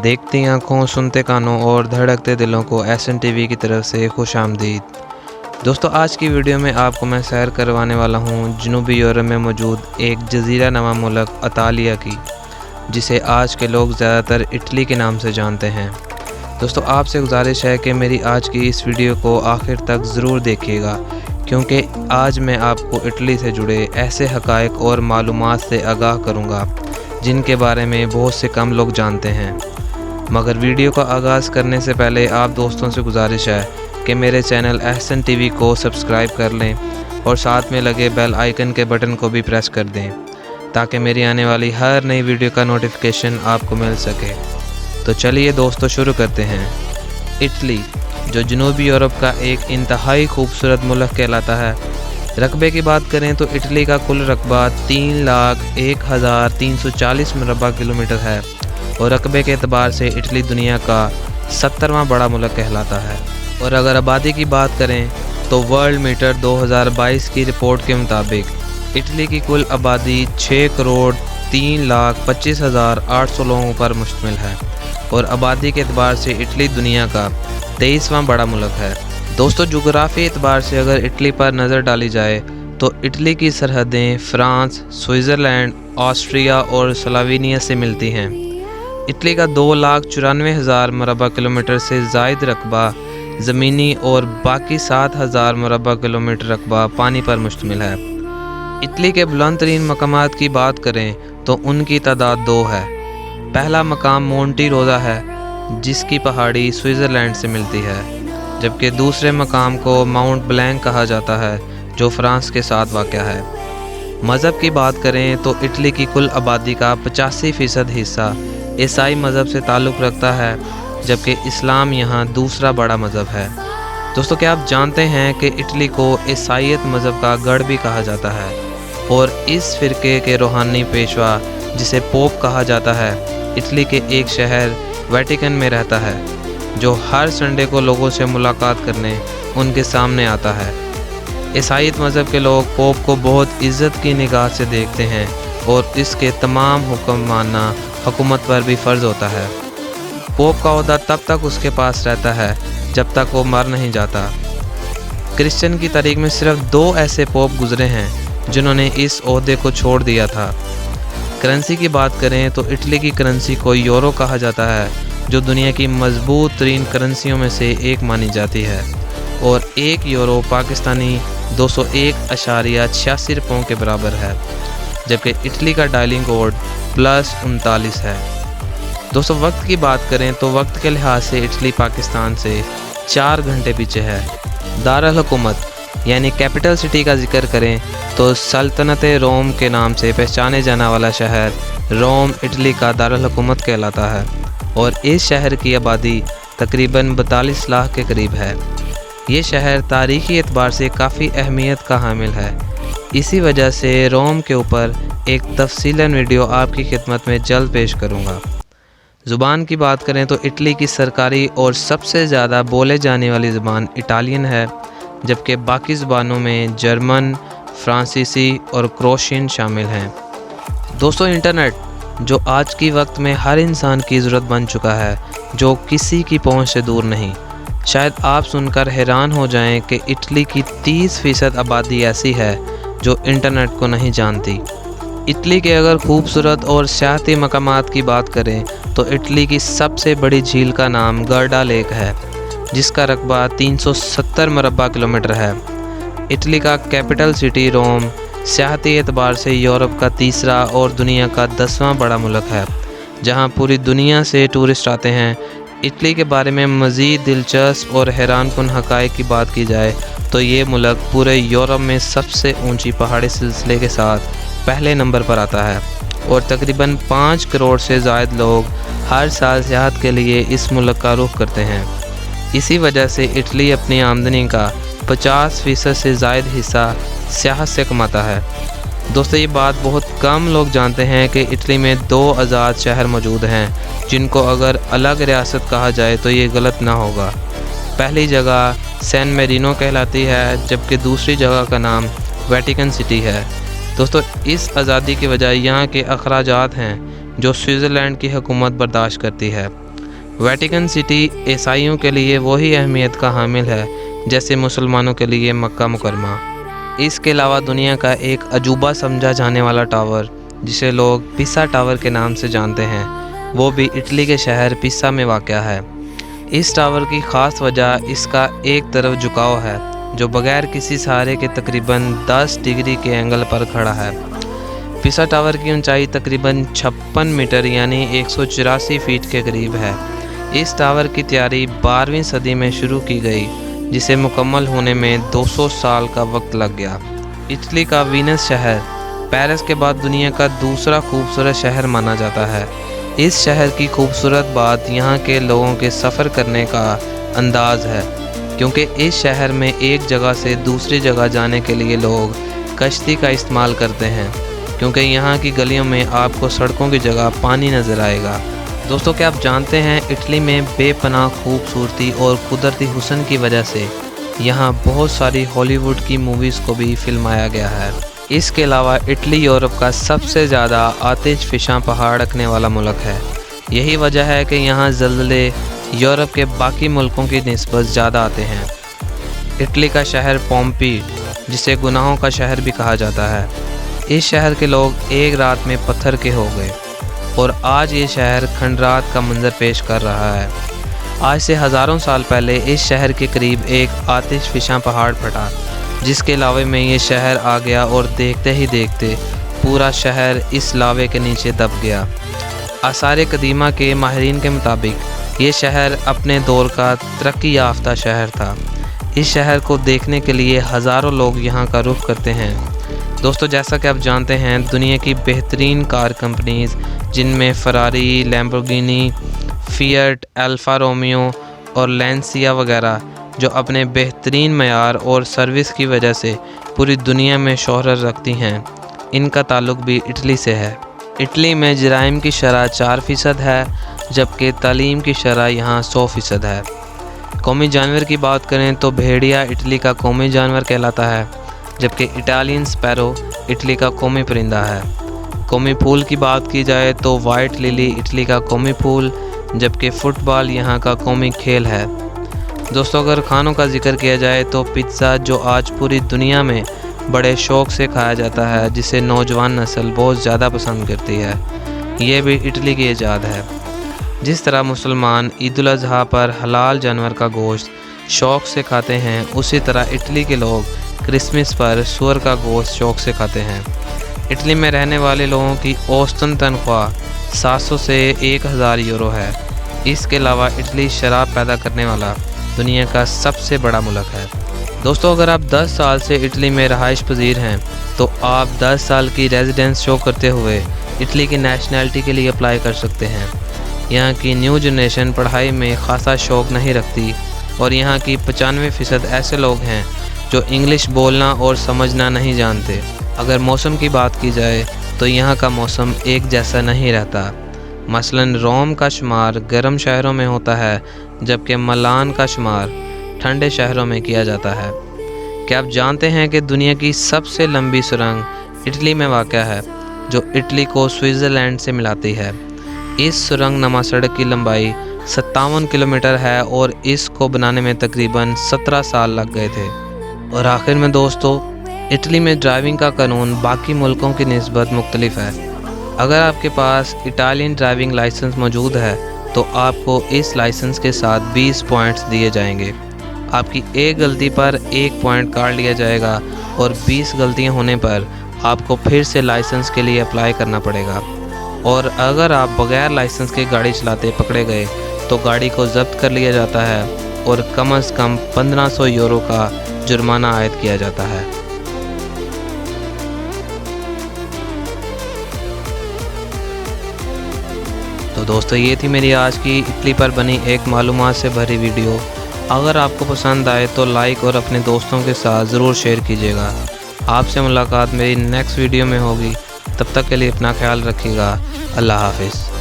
देखती आँखों, सुनते कानों और धड़कते दिलों को एसएन टीवी की तरफ से खुश आमदीद। दोस्तों, आज की वीडियो में आपको मैं सैर करवाने वाला हूँ जनूबी यूरोप में मौजूद एक जजीरा नमा मुल्क इतालिया की, जिसे आज के लोग ज़्यादातर इटली के नाम से जानते हैं। दोस्तों, आपसे गुजारिश है कि मेरी आज की इस वीडियो को आखिर तक ज़रूर देखिएगा, क्योंकि आज मैं आपको इटली से जुड़े ऐसे हक़ाइक़ और मालूमात से आगाह करूँगा जिनके बारे में बहुत से कम लोग जानते हैं। मगर वीडियो का आगाज़ करने से पहले आप दोस्तों से गुजारिश है कि मेरे चैनल एसएन टीवी को सब्सक्राइब कर लें और साथ में लगे बेल आइकन के बटन को भी प्रेस कर दें, ताकि मेरी आने वाली हर नई वीडियो का नोटिफिकेशन आपको मिल सके। तो चलिए दोस्तों, शुरू करते हैं। इटली, जो जनूबी यूरोप का एक इंतहाई खूबसूरत मुल्क कहलाता है। रकबे की बात करें तो इटली का कुल रकबा 3,01,340 मुरबा किलोमीटर है और रकबे के एतबार से इटली दुनिया का 70वां बड़ा मुल्क कहलाता है। और अगर आबादी की बात करें तो वर्ल्ड मीटर 2022 की रिपोर्ट के मुताबिक इटली की कुल आबादी 6,03,25,800 लोगों पर मुश्तमिल है और आबादी के एतबार से इटली दुनिया का 23वां बड़ा मुल्क है। दोस्तों, जोग्राफी एतबार से अगर इटली पर नज़र डाली जाए तो इटली की सरहदें फ्रांस, स्विट्ज़रलैंड, ऑस्ट्रिया और स्लोवेनिया से मिलती हैं। इटली का 2,94,000 मुरबा किलोमीटर से ज़ायद रकबा ज़मीनी और बाकी 7,000 मुरबा किलोमीटर रकबा पानी पर मुश्तमिल है। इटली के बुलंद तरीन मकामात की बात करें तो उनकी तादाद 2 है। पहला मकाम मोंटी रोज़ा है, जिसकी पहाड़ी स्विट्ज़रलैंड से मिलती है, जबकि दूसरे मकाम को माउंट ब्लैंक कहा जाता है, जो फ्रांस के साथ वाक़या है। मज़हब की बात करें तो इटली की कुल आबादी का 85% हिस्सा ईसाई मज़हब से ताल्लुक़ रखता है, जबकि इस्लाम यहाँ दूसरा बड़ा मज़हब है। दोस्तों, क्या आप जानते हैं कि इटली को ईसाईयत मज़हब का गढ़ भी कहा जाता है और इस फ़िरके के रूहानी पेशवा, जिसे पोप कहा जाता है, इटली के एक शहर वेटिकन में रहता है, जो हर संडे को लोगों से मुलाकात करने उनके सामने आता है। ईसाईयत मज़हब के लोग पोप को बहुत इज़्ज़त की निगाह से देखते हैं और इसके तमाम हुक्म मानना हुकूमत पर भी फ़र्ज़ होता है। पोप का ओहदा तब तक उसके पास रहता है जब तक वो मर नहीं जाता। क्रिश्चियन की तारीख़ में सिर्फ 2 ऐसे पोप गुज़रे हैं जिन्होंने इस ओहदे को छोड़ दिया था। करेंसी की बात करें तो इटली की करेंसी को यूरो कहा जाता है, जो दुनिया की मजबूत तरीन करेंसियों में से एक मानी जाती है, और 1 यूरो पाकिस्तानी 201.86 रुपयों के बराबर है, जबकि इटली का डायलिंग कोड +39 है। दोस्तों, वक्त की बात करें तो वक्त के लिहाज से इटली पाकिस्तान से 4 घंटे पीछे है। दारुल हुकूमत यानी कैपिटल सिटी का जिक्र करें तो सल्तनत रोम के नाम से पहचाने जाने वाला शहर रोम इटली का दारुल हुकूमत कहलाता है और इस शहर की आबादी तकरीबन 42 लाख के करीब है। ये शहर तारीख़ी एतबार से काफ़ी अहमियत का हामिल है। इसी वजह से रोम के ऊपर एक तफसीलन वीडियो आपकी खिदमत में जल्द पेश करूँगा। ज़ुबान की बात करें तो इटली की सरकारी और सबसे ज़्यादा बोले जाने वाली ज़ुबान इटालियन है, जबकि बाकी ज़ुबानों में जर्मन, फ्रांसीसी और क्रोशियन शामिल हैं। दोस्तों, इंटरनेट जो आज की वक्त में हर इंसान की ज़रूरत बन चुका है, जो किसी की पहुंच से दूर नहीं। शायद आप सुनकर हैरान हो जाएं कि इटली की 30% आबादी ऐसी है जो इंटरनेट को नहीं जानती। इटली के अगर खूबसूरत और सियाहती मकामात की बात करें तो इटली की सबसे बड़ी झील का नाम गर्डा लेक है, जिसका रकबा 370 मुरबा किलोमीटर है। इटली का कैपिटल सिटी रोम सियाहती एतबार से यूरोप का 3रा और दुनिया का 10वां बड़ा मुल्क है, जहां पूरी दुनिया से टूरिस्ट आते हैं। इटली के बारे में मज़ीद दिलचस्प और हैरानकुन हक़ाइक़ की बात की जाए तो ये मुल्क पूरे यूरोप में सबसे ऊंची पहाड़ी सिलसिले के साथ पहले नंबर पर आता है और तकरीबन 5 करोड़ से ज़ायद लोग हर साल सियाहत के लिए इस मुल्क का रुख करते हैं। इसी वजह से इटली अपनी आमदनी का 50% से ज़ायद हिस्सा सियाहत से कमाता है। दोस्तों, ये बात बहुत कम लोग जानते हैं कि इटली में 2 आज़ाद शहर मौजूद हैं, जिनको अगर अलग रियासत कहा जाए तो ये गलत ना होगा। पहली जगह सैन मेरिनो कहलाती है, जबकि दूसरी जगह का नाम वेटिकन सिटी है। दोस्तों, इस आज़ादी की वजह यहाँ के अखराजात हैं जो स्विट्ज़रलैंड की हुकूमत बर्दाश्त करती है। वेटिकन सिटी ईसाइयों के लिए वही अहमियत का हामिल है जैसे मुसलमानों के लिए मक्का मुकरमा। इसके अलावा दुनिया का एक अजूबा समझा जाने वाला टावर जिसे लोग पिसा टावर के नाम से जानते हैं, वो भी इटली के शहर पिसा में वाक़या है। इस टावर की ख़ास वजह इसका एक तरफ झुकाव है जो बग़ैर किसी सहारे के तकरीबन 10 डिग्री के एंगल पर खड़ा है। पिसा टावर की ऊंचाई तकरीबन 56 मीटर यानी 184 फीट के करीब है। इस टावर की तैयारी 12वीं सदी में शुरू की गई जिसे मुकम्मल होने में 200 साल का वक्त लग गया। इटली का वीनस शहर पेरिस के बाद दुनिया का दूसरा खूबसूरत शहर माना जाता है। इस शहर की खूबसूरत बात यहाँ के लोगों के सफ़र करने का अंदाज़ है, क्योंकि इस शहर में एक जगह से दूसरी जगह जाने के लिए लोग कश्ती का इस्तेमाल करते हैं, क्योंकि यहाँ की गलियों में आपको सड़कों की जगह पानी नज़र आएगा। दोस्तों, क्या आप जानते हैं इटली में बेपनाह खूबसूरती और कुदरती हुस्न की वजह से यहाँ बहुत सारी हॉलीवुड की मूवीज़ को भी फिल्माया गया है। इसके अलावा इटली यूरोप का सबसे ज़्यादा आतिश फ़िशां पहाड़ रखने वाला मुल्क है। यही वजह है कि यहाँ ज़लज़ले यूरोप के बाकी मुल्कों की निस्बत ज़्यादा आते हैं। इटली का शहर पोम्पी, जिसे गुनाहों का शहर भी कहा जाता है, इस शहर के लोग एक रात में पत्थर के हो गए और आज ये शहर खंडरात का मंजर पेश कर रहा है। आज से हज़ारों साल पहले इस शहर के करीब एक आतिश फ़िशां पहाड़ फटा, जिसके लावे में ये शहर आ गया और देखते ही देखते पूरा शहर इस लावे के नीचे दब गया। आसार कदीमा के माहिरीन के मुताबिक ये शहर अपने दौर का तरक्की याफ्ता शहर था। इस शहर को देखने के लिए हज़ारों लोग यहाँ का रुख करते हैं। दोस्तों, जैसा कि आप जानते हैं दुनिया की बेहतरीन कार कंपनीज़ जिनमें Ferrari, Lamborghini, fiat, Alfa Romeo और लैंसिया वगैरह, जो अपने बेहतरीन मयार और सर्विस की वजह से पूरी दुनिया में शोहरत रखती हैं, इनका ताल्लुक भी इटली से है। इटली में जराइम की शरह 4% है, जबकि तालीम की शरह यहाँ 100% है। कौमी जानवर की बात करें तो भेड़िया इटली का कौमी जानवर कहलाता है, जबकि इटालियन स्पैरो इटली का कौमी परिंदा है। कौमी फूल की बात की जाए तो वाइट लिली इटली का कौमी फूल, जबकि फ़ुटबॉल यहाँ का कौमी खेल है। दोस्तों, अगर खानों का जिक्र किया जाए तो पिज़्ज़ा, जो आज पूरी दुनिया में बड़े शौक़ से खाया जाता है, जिसे नौजवान नस्ल बहुत ज़्यादा पसंद करती है, ये भी इटली की ईजाद है। जिस तरह मुसलमान ईद उल अज़हा पर हलाल जानवर का गोश्त शौक़ से खाते हैं, उसी तरह इटली के लोग क्रिसमस पर सूअर का गोश्त शौक़ से खाते हैं। इटली में रहने वाले लोगों की औसतन तनख्वाह 700 से 1000 यूरो है। इसके अलावा इटली शराब पैदा करने वाला दुनिया का सबसे बड़ा मुल्क है। दोस्तों, अगर आप 10 साल से इटली में रहाइश पजीर हैं तो आप 10 साल की रेजिडेंस शो करते हुए इटली की नेशनैलिटी के लिए अप्लाई कर सकते हैं। यहाँ की न्यू जनरेशन पढ़ाई में ख़ासा शौक़ नहीं रखती और यहाँ की 95% ऐसे लोग हैं जो इंग्लिश बोलना और समझना नहीं जानते। अगर मौसम की बात की जाए तो यहाँ का मौसम एक जैसा नहीं रहता। मसलन रोम का शुमार गर्म शहरों में होता है, जबकि मिलान का शुमार ठंडे शहरों में किया जाता है। क्या आप जानते हैं कि दुनिया की सबसे लंबी सुरंग इटली में वाक़या है, जो इटली को स्विट्ज़रलैंड से मिलाती है। इस सुरंग नमा सड़क की लंबाई 57 किलोमीटर है और इसको बनाने में तकरीबन 17 साल लग गए थे। और आखिर में दोस्तों, इटली में ड्राइविंग का कानून बाकी मुल्कों की निस्बत मुख्तलिफ है। अगर आपके पास इटालियन ड्राइविंग लाइसेंस मौजूद है तो आपको इस लाइसेंस के साथ 20 पॉइंट्स दिए जाएंगे। आपकी एक गलती पर 1 पॉइंट काट लिया जाएगा और 20 गलतियां होने पर आपको फिर से लाइसेंस के लिए अप्लाई करना पड़ेगा। और अगर आप बगैर लाइसेंस के गाड़ी चलाते पकड़े गए तो गाड़ी को जब्त कर लिया जाता है और कम से कम 1500 यूरो का जुर्माना आयद किया जाता है। तो दोस्तों, ये थी मेरी आज की इटली पर बनी एक मालूमात से भरी वीडियो। अगर आपको पसंद आए तो लाइक और अपने दोस्तों के साथ ज़रूर शेयर कीजिएगा। आपसे मुलाकात मेरी नेक्स्ट वीडियो में होगी। तब तक के लिए अपना ख्याल रखिएगा। अल्लाह हाफिज़।